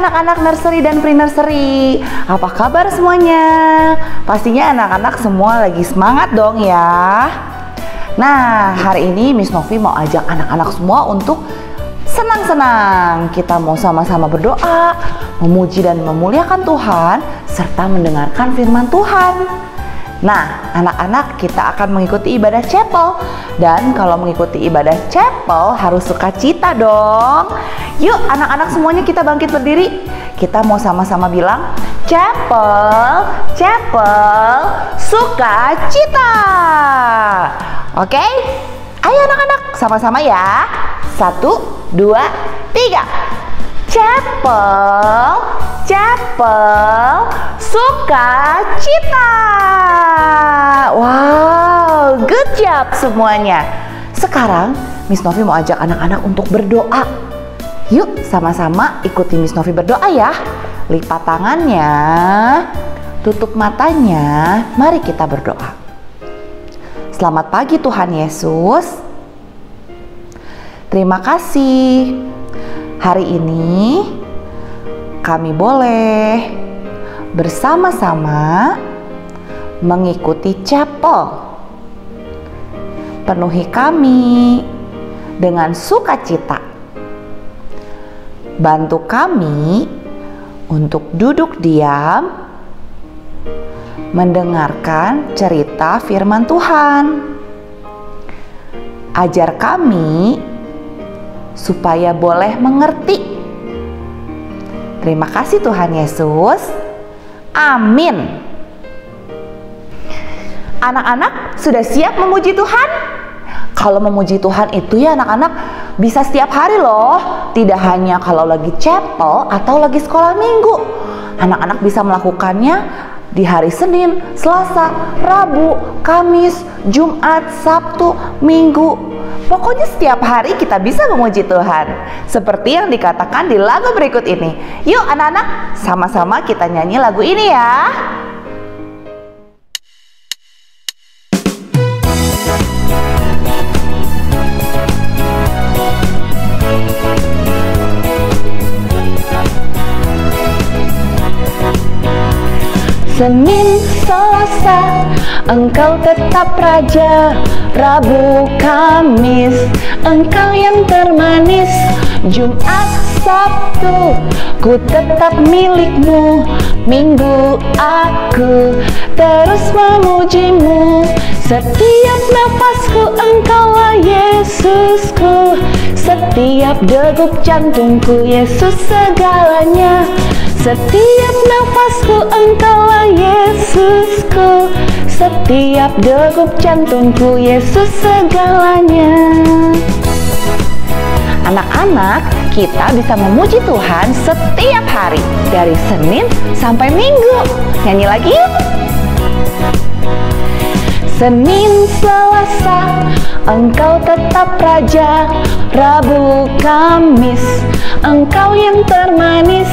anak-anak nursery dan pre-nursery, apa kabar semuanya? Pastinya anak-anak semua lagi semangat dong ya. Nah, hari ini Miss Novi mau ajak anak-anak semua untuk senang-senang. Kita mau sama-sama berdoa, memuji dan memuliakan Tuhan, serta mendengarkan firman Tuhan. Nah, anak-anak, kita akan mengikuti ibadah chapel. Dan kalau mengikuti ibadah chapel harus sukacita dong. Yuk anak-anak semuanya kita bangkit berdiri. Kita mau sama-sama bilang, chapel, chapel, sukacita. Oke? Ayo anak-anak, sama-sama ya. 1, 2, 3. Chapel, chapel, sukacita. Wow, good job semuanya. Sekarang Miss Novi mau ajak anak-anak untuk berdoa. Yuk sama-sama ikuti Miss Novi berdoa ya. Lipat tangannya, tutup matanya, mari kita berdoa. Selamat pagi Tuhan Yesus. Terima kasih. Hari ini kami boleh bersama-sama mengikuti chapel. Penuhi kami dengan sukacita. Bantu kami untuk duduk diam, mendengarkan cerita firman Tuhan. Ajar kami supaya boleh mengerti. Terima kasih Tuhan Yesus. Amin. Anak-anak sudah siap memuji Tuhan? Kalau memuji Tuhan itu ya anak-anak bisa setiap hari loh. Tidak hanya kalau lagi chapel atau lagi sekolah minggu. Anak-anak bisa melakukannya di hari Senin, Selasa, Rabu, Kamis, Jumat, Sabtu, Minggu. Pokoknya setiap hari kita bisa memuji Tuhan. Seperti yang dikatakan di lagu berikut ini. Yuk anak-anak, sama-sama kita nyanyi lagu ini ya. Senin, Selasa, Engkau tetap Raja. Rabu, Kamis, Engkau yang termanis. Jumat, Sabtu, ku tetap milik-Mu. Minggu, aku terus memuji-Mu. Setiap nafasku Engkaulah Yesusku. Setiap degup jantungku Yesus segalanya. Setiap nafasku Engkaulah Yesusku. Setiap degup jantungku Yesus segalanya. Anak-anak, kita bisa memuji Tuhan setiap hari dari Senin sampai Minggu. Nyanyi lagi yuk. Senin, Selasa, Engkau tetap Raja. Rabu, Kamis, Engkau yang termanis.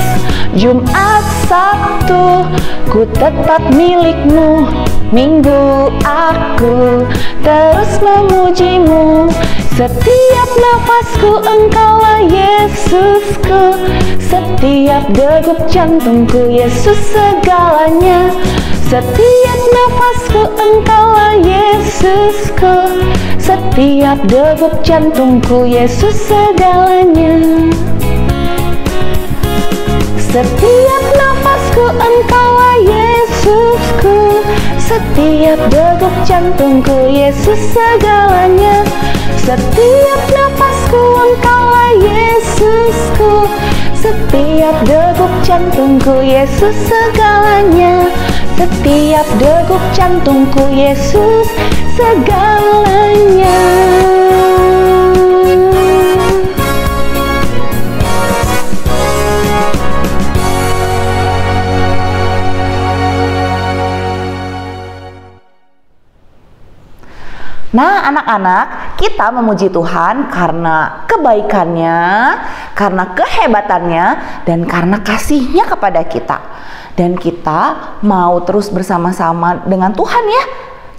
Jumat, Sabtu, ku tetap milik-Mu. Minggu, aku terus memuji-Mu. Setiap nafasku Engkaulah Yesusku. Setiap degup jantungku Yesus segalanya. Setiap nafasku Engkaulah Yesusku. Setiap degup jantungku Yesus segalanya. Setiap nafasku Engkaulah Yesusku. Setiap degup jantungku Yesus segalanya. Setiap nafasku Engkaulah Yesusku. Setiap degup jantungku Yesus segalanya. Setiap degup jantungku Yesus segalanya. Nah anak-anak, kita memuji Tuhan karena kebaikannya, karena kehebatannya, dan karena kasih-Nya kepada kita. Dan kita mau terus bersama-sama dengan Tuhan ya.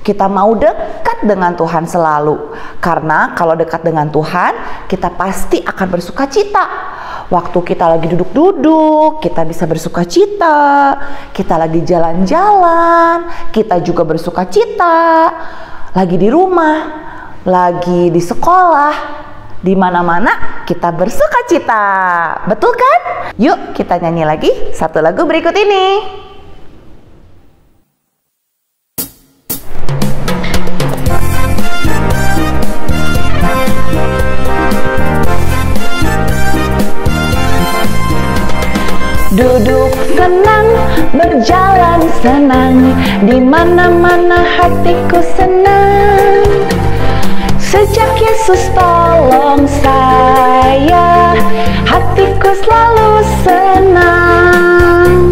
kita mau dekat dengan Tuhan selalu. Karena kalau dekat dengan Tuhan, kita pasti akan bersuka cita. Waktu kita lagi duduk-duduk, kita bisa bersuka cita. Kita lagi jalan-jalan, kita juga bersuka cita. Lagi di rumah, lagi di sekolah, di mana-mana kita bersuka cita. Betul kan? Yuk kita nyanyi lagi satu lagu berikut ini. Duduk senang, berjalan senang, di mana-mana hatiku senang. Sejak Yesus tolong saya, hatiku selalu senang.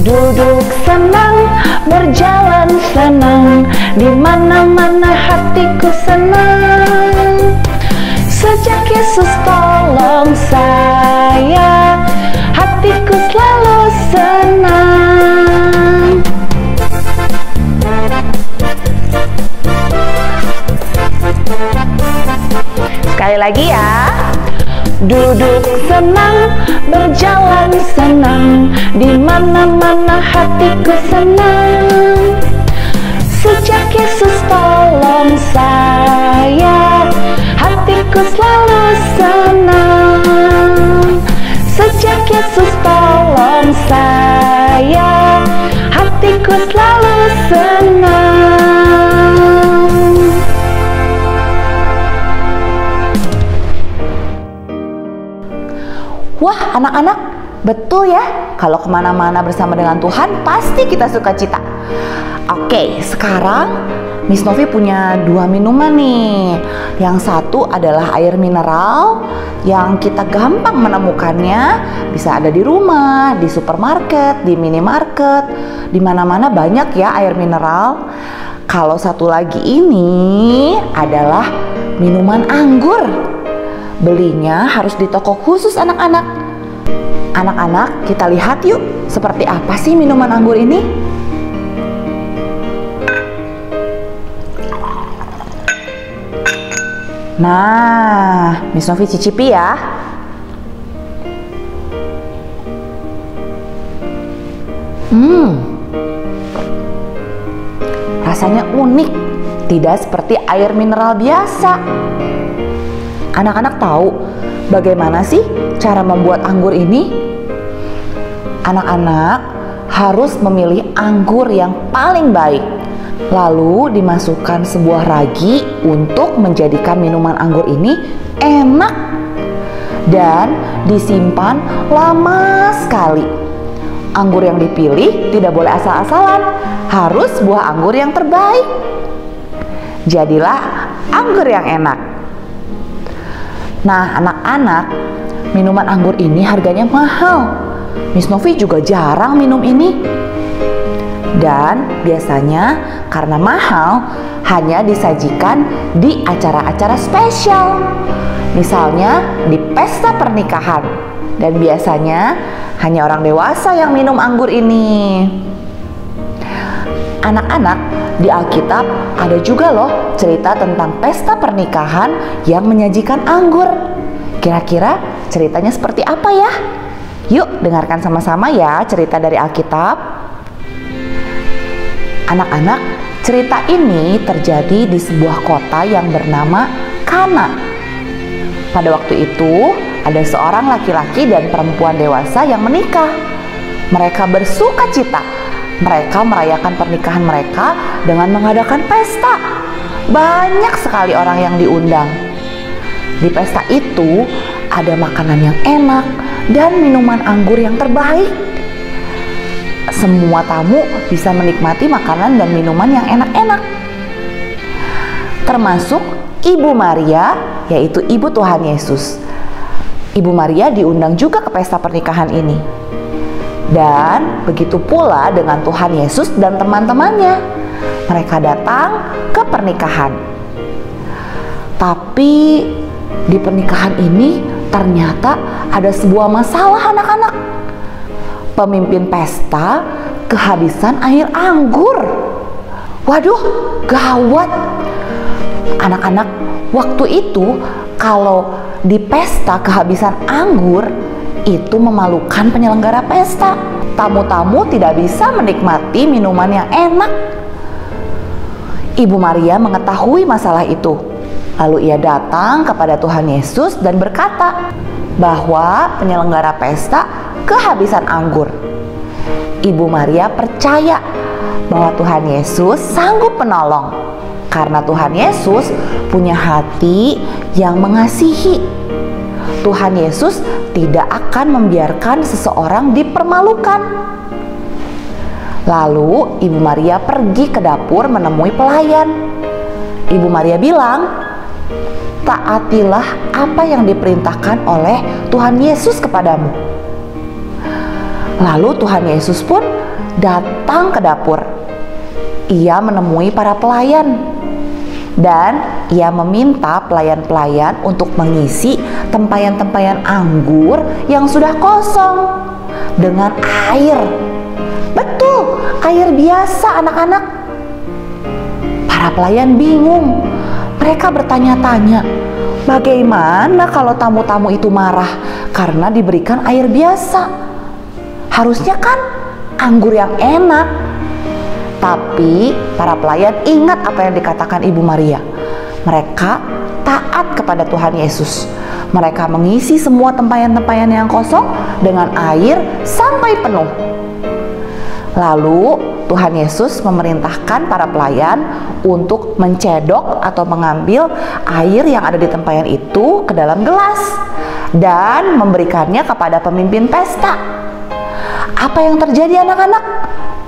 Duduk senang, berjalan senang, di mana-mana hatiku senang. Sejak Yesus tolong saya, hatiku selalu senang. Sekali lagi ya. Duduk senang, berjalan senang, di mana-mana hatiku senang. Sejak Yesus tolong saya, hatiku selalu senang. Sejak Yesus tolong saya, hatiku selalu senang. Wah anak-anak, betul ya, kalau kemana-mana bersama dengan Tuhan pasti kita suka cita. Oke, sekarang Miss Novi punya dua minuman nih. Yang satu adalah air mineral yang kita gampang menemukannya, bisa ada di rumah, di supermarket, di minimarket, di mana-mana banyak ya air mineral. Kalau satu lagi ini adalah minuman anggur. Belinya harus di toko khusus anak-anak. Anak-anak, kita lihat yuk seperti apa sih minuman anggur ini. Nah, Miss Novi cicipi ya. Rasanya unik, tidak seperti air mineral biasa. Anak-anak tahu bagaimana sih cara membuat anggur ini? Anak-anak harus memilih anggur yang paling baik. Lalu dimasukkan sebuah ragi untuk menjadikan minuman anggur ini enak dan disimpan lama sekali. Anggur yang dipilih tidak boleh asal-asalan, harus buah anggur yang terbaik. Jadilah anggur yang enak. Nah anak-anak, minuman anggur ini harganya mahal. Miss Novi juga jarang minum ini. Dan biasanya karena mahal, hanya disajikan di acara-acara spesial. Misalnya di pesta pernikahan. Dan biasanya hanya orang dewasa yang minum anggur ini. Anak-anak, di Alkitab ada juga loh cerita tentang pesta pernikahan yang menyajikan anggur. Kira-kira ceritanya seperti apa ya? Yuk dengarkan sama-sama ya cerita dari Alkitab. Anak-anak, cerita ini terjadi di sebuah kota yang bernama Kana. Pada waktu itu, ada seorang laki-laki dan perempuan dewasa yang menikah. Mereka bersuka cita. Mereka merayakan pernikahan mereka dengan mengadakan pesta. Banyak sekali orang yang diundang. Di pesta itu, ada makanan yang enak dan minuman anggur yang terbaik. Semua tamu bisa menikmati makanan dan minuman yang enak-enak. Termasuk Ibu Maria, yaitu Ibu Tuhan Yesus. Ibu Maria diundang juga ke pesta pernikahan ini. Dan begitu pula dengan Tuhan Yesus dan teman-temannya. Mereka datang ke pernikahan. Tapi di pernikahan ini ternyata ada sebuah masalah anak-anak. Pemimpin pesta kehabisan air anggur. Waduh, gawat. Anak-anak, waktu itu kalau di pesta kehabisan anggur, itu memalukan penyelenggara pesta. Tamu-tamu tidak bisa menikmati minuman yang enak. Ibu Maria mengetahui masalah itu. Lalu ia datang kepada Tuhan Yesus dan berkata bahwa penyelenggara pesta kehabisan anggur. Ibu Maria percaya bahwa Tuhan Yesus sanggup menolong, karena Tuhan Yesus punya hati yang mengasihi. Tuhan Yesus tidak akan membiarkan seseorang dipermalukan. Lalu Ibu Maria pergi ke dapur menemui pelayan. Ibu Maria bilang, "Taatilah apa yang diperintahkan oleh Tuhan Yesus kepadamu." Lalu Tuhan Yesus pun datang ke dapur. Ia menemui para pelayan dan ia meminta pelayan-pelayan untuk mengisi tempayan-tempayan anggur yang sudah kosong dengan air. Betul, air biasa anak-anak. Para pelayan bingung. Mereka bertanya-tanya, bagaimana kalau tamu-tamu itu marah karena diberikan air biasa? Harusnya kan anggur yang enak. Tapi para pelayan ingat apa yang dikatakan Ibu Maria. Mereka taat kepada Tuhan Yesus. Mereka mengisi semua tempayan-tempayan yang kosong dengan air sampai penuh. Lalu Tuhan Yesus memerintahkan para pelayan untuk mencedok atau mengambil air yang ada di tempayan itu ke dalam gelas dan memberikannya kepada pemimpin pesta. Apa yang terjadi anak-anak?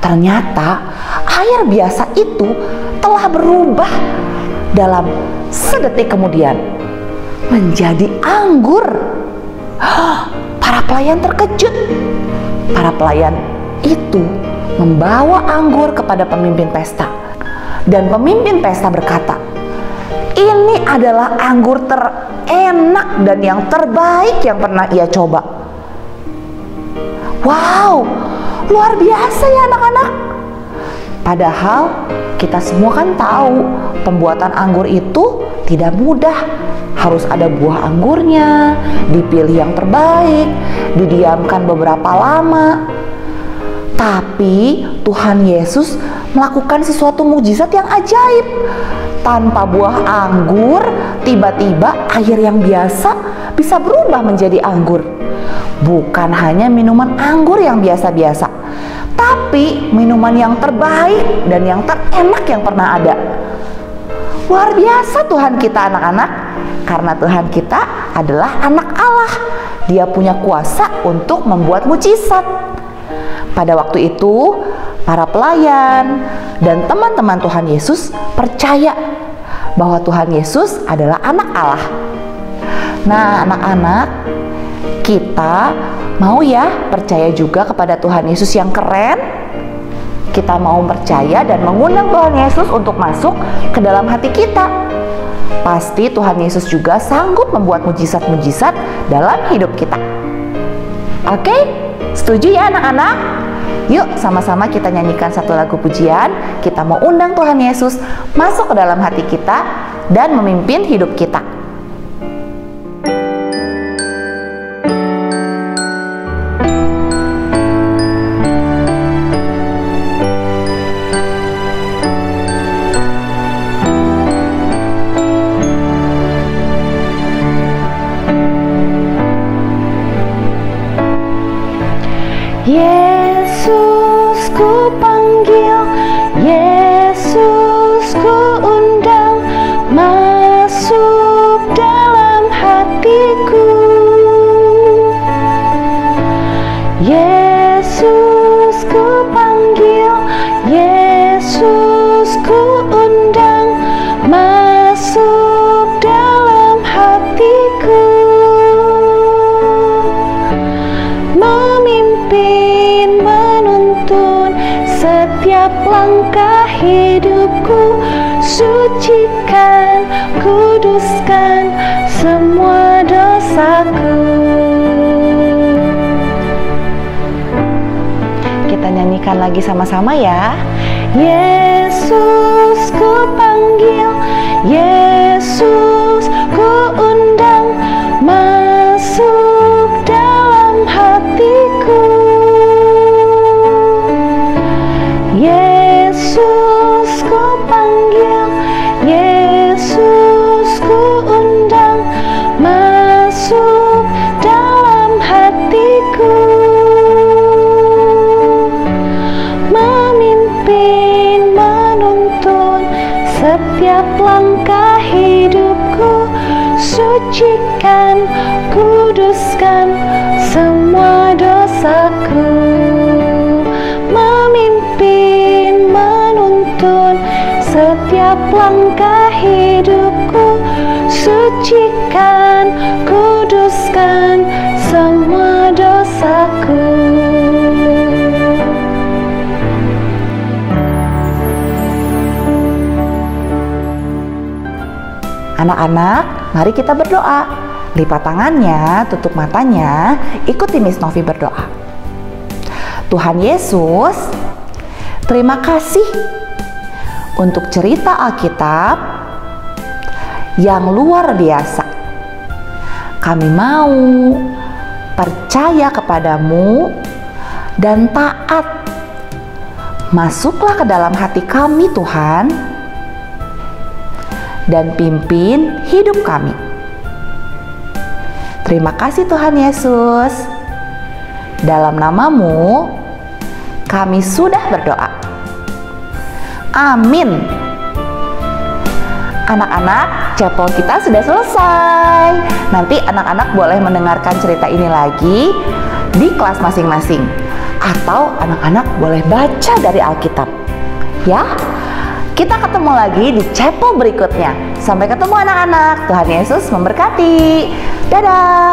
Ternyata air biasa itu telah berubah dalam sedetik kemudian menjadi anggur. Para pelayan terkejut. Para pelayan itu membawa anggur kepada pemimpin pesta. Dan pemimpin pesta berkata, "Ini adalah anggur terenak dan yang terbaik yang pernah ia coba." Wow, luar biasa ya anak-anak. Padahal kita semua kan tahu pembuatan anggur itu tidak mudah. Harus ada buah anggurnya, dipilih yang terbaik, didiamkan beberapa lama. Tapi Tuhan Yesus melakukan sesuatu mujizat yang ajaib. Tanpa buah anggur, tiba-tiba air yang biasa bisa berubah menjadi anggur. Bukan hanya minuman anggur yang biasa-biasa, tapi minuman yang terbaik dan yang terenak yang pernah ada. Luar biasa Tuhan kita anak-anak, karena Tuhan kita adalah anak Allah. Dia punya kuasa untuk membuat mujizat. Pada waktu itu, para pelayan dan teman-teman Tuhan Yesus percaya bahwa Tuhan Yesus adalah anak Allah. Nah, anak-anak, kita mau ya percaya juga kepada Tuhan Yesus yang keren. Kita mau percaya dan mengundang Tuhan Yesus untuk masuk ke dalam hati kita. Pasti Tuhan Yesus juga sanggup membuat mujizat-mujizat dalam hidup kita. Oke, setuju ya anak-anak? Yuk sama-sama kita nyanyikan satu lagu pujian. Kita mau undang Tuhan Yesus masuk ke dalam hati kita dan memimpin hidup kita. Yesus ku panggil, Yesus ku undang, masuk dalam hatiku. Yesus ku panggil, Yesus ku undang, masuk dalam hatiku. Memimpin, menuntun setiap langkah hidupku, sucikan, kuduskan semua dosaku. Kita nyanyikan lagi sama-sama ya. Yesus Yesus, ku undang masuk dalam hatiku. Yesus, ku panggil, Yesus, ku undang masuk dalam hatiku. Memimpin, menuntun setiap langkah hidupku. Sucikan, kuduskan semua dosaku. Memimpin, menuntun setiap langkah hidupku. Sucikan, kuduskan semua dosaku. Anak-anak, mari kita berdoa. Lipat tangannya, tutup matanya, ikuti Miss Novi berdoa. Tuhan Yesus, terima kasih untuk cerita Alkitab yang luar biasa. Kami mau percaya kepadamu dan taat. Masuklah ke dalam hati kami, Tuhan, dan pimpin hidup kami. Terima kasih Tuhan Yesus. Dalam namamu kami sudah berdoa. Amin. Anak-anak, chapel kita sudah selesai. Nanti anak-anak boleh mendengarkan cerita ini lagi di kelas masing-masing. Atau anak-anak boleh baca dari Alkitab. Ya, kita ketemu lagi di chapel berikutnya. Sampai ketemu anak-anak. Tuhan Yesus memberkati. Dadah.